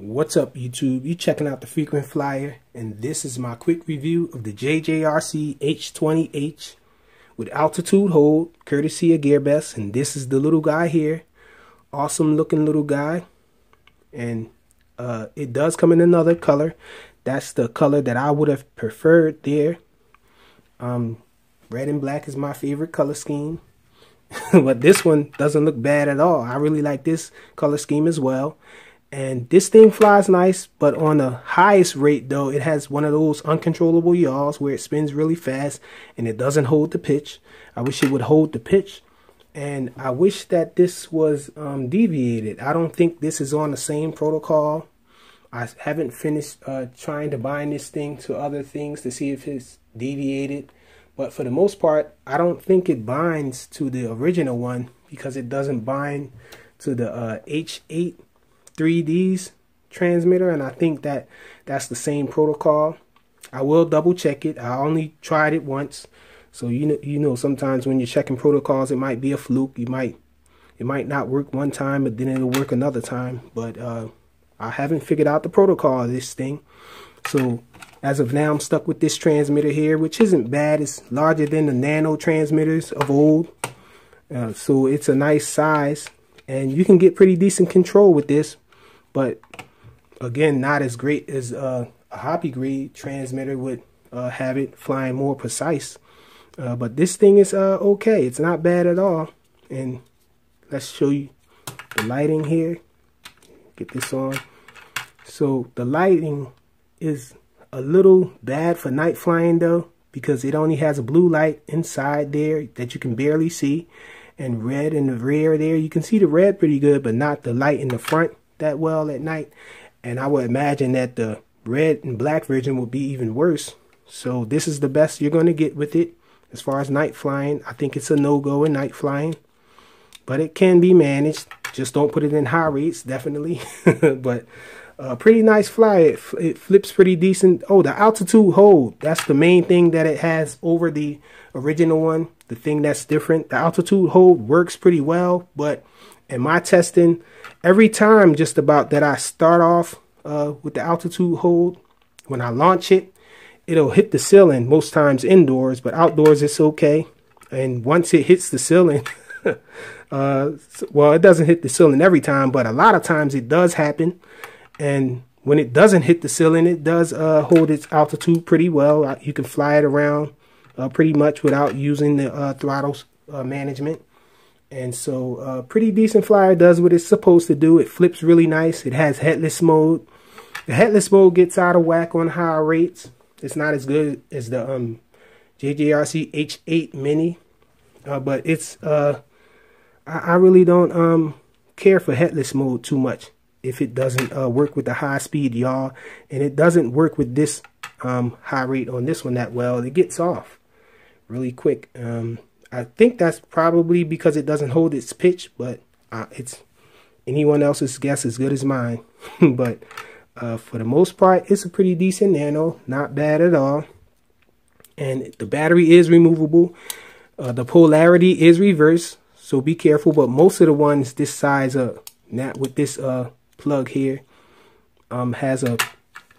What's up, YouTube? You checking out the Frequent Flyer, and this is my quick review of the JJRC H20H with altitude hold, courtesy of GearBest. And this is the little guy here, awesome looking little guy, and it does come in another color. That's the color that I would have preferred there. Red and black is my favorite color scheme. But this one doesn't look bad at all. I really like this color scheme as well. And this thing flies nice, but on the highest rate though, it has one of those uncontrollable yaws where it spins really fast and it doesn't hold the pitch. I wish it would hold the pitch, and I wish that this was deviated. I don't think this is on the same protocol. I haven't finished trying to bind this thing to other things to see if it's deviated. But for the most part, I don't think it binds to the original one because it doesn't bind to the H8 3Ds transmitter, and I think that that's the same protocol. I will double check it. I only tried it once, so you know sometimes when you're checking protocols, it might be a fluke. It might not work one time, but then it'll work another time. But I haven't figured out the protocol of this thing, so as of now, I'm stuck with this transmitter here, which isn't bad. It's larger than the nano transmitters of old, so it's a nice size, and you can get pretty decent control with this. But again, not as great as a hobby grade transmitter would have it flying more precise. But this thing is okay. It's not bad at all. And let's show you the lighting here. Get this on. So the lighting is a little bad for night flying though, because it only has a blue light inside there that you can barely see, and red in the rear there. You can see the red pretty good, but not the light in the front that well at night. And I would imagine that the red and black version will be even worse. So this is the best you're going to get with it as far as night flying. I think it's a no-go in night flying, but it can be managed. Just don't put it in high rates, definitely. But pretty nice fly. It flips pretty decent. Oh, the altitude hold, that's the main thing that it has over the original one. The thing that's different, the altitude hold works pretty well, but in my testing, every time just about that I start off with the altitude hold, when I launch it, it'll hit the ceiling most times indoors, but outdoors it's okay. And once it hits the ceiling, well, it doesn't hit the ceiling every time, but a lot of times it does happen. And when it doesn't hit the ceiling, it does hold its altitude pretty well. You can fly it around pretty much without using the throttle management. And so pretty decent flyer, does what it's supposed to do. It flips really nice. It has headless mode. The headless mode gets out of whack on higher rates. It's not as good as the JJRC H8 Mini, but it's I really don't care for headless mode too much if it doesn't work with the high speed yaw, and it doesn't work with this high rate on this one that well. It gets off really quick. I think that's probably because it doesn't hold its pitch, but it's anyone else's guess as good as mine. But for the most part, it's a pretty decent nano, not bad at all. And the battery is removable. The polarity is reverse, so be careful. But most of the ones this size, not with this plug here, has a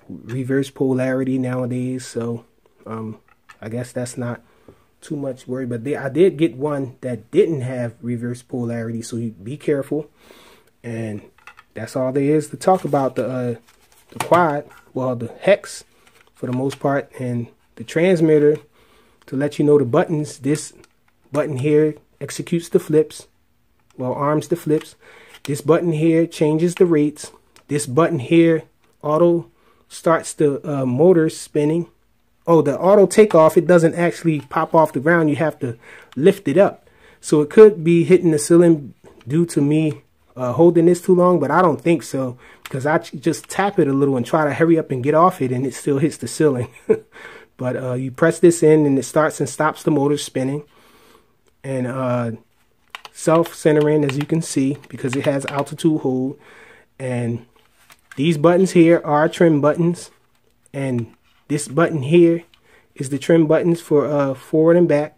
reverse polarity nowadays. So I guess that's not too much worry. But I did get one that didn't have reverse polarity, so you be careful. And that's all there is to talk about the quad, well, the hex for the most part. And the transmitter, to let you know the buttons, this button here executes the flips, well, arms the flips. This button here changes the rates. This button here auto starts the motor spinning. Oh, the auto takeoff, it doesn't actually pop off the ground. You have to lift it up. So it could be hitting the ceiling due to me holding this too long, but I don't think so, because I just tap it a little and try to hurry up and get off it, and it still hits the ceiling. But you press this in, and it starts and stops the motor spinning. And self-centering, as you can see, because it has altitude hold. And these buttons here are trim buttons, and this button here is the trim buttons for forward and back.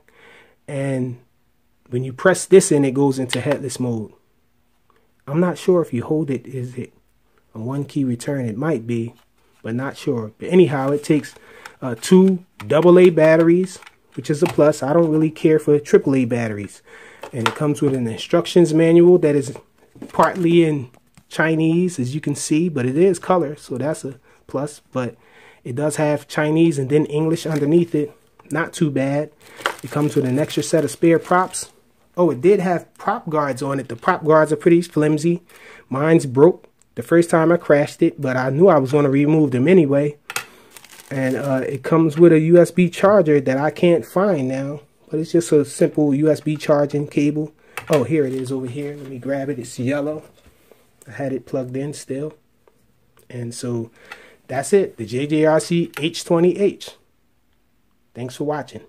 And when you press this in, it goes into headless mode. I'm not sure if you hold it, is it a 1-key return. It might be, but not sure. But anyhow, it takes 2 AA batteries, which is a plus. I don't really care for AAA batteries. And it comes with an instructions manual that is partly in Chinese, as you can see, but it is color, so that's a plus. But it does have Chinese and then English underneath it. Not too bad. It comes with an extra set of spare props. Oh, it did have prop guards on it. The prop guards are pretty flimsy. Mine's broke the first time I crashed it, but I knew I was going to remove them anyway. And it comes with a USB charger that I can't find now, but it's just a simple USB charging cable. Oh, here it is over here. Let me grab it. It's yellow. I had it plugged in still. And so that's it. The JJRC H20H. Thanks for watching.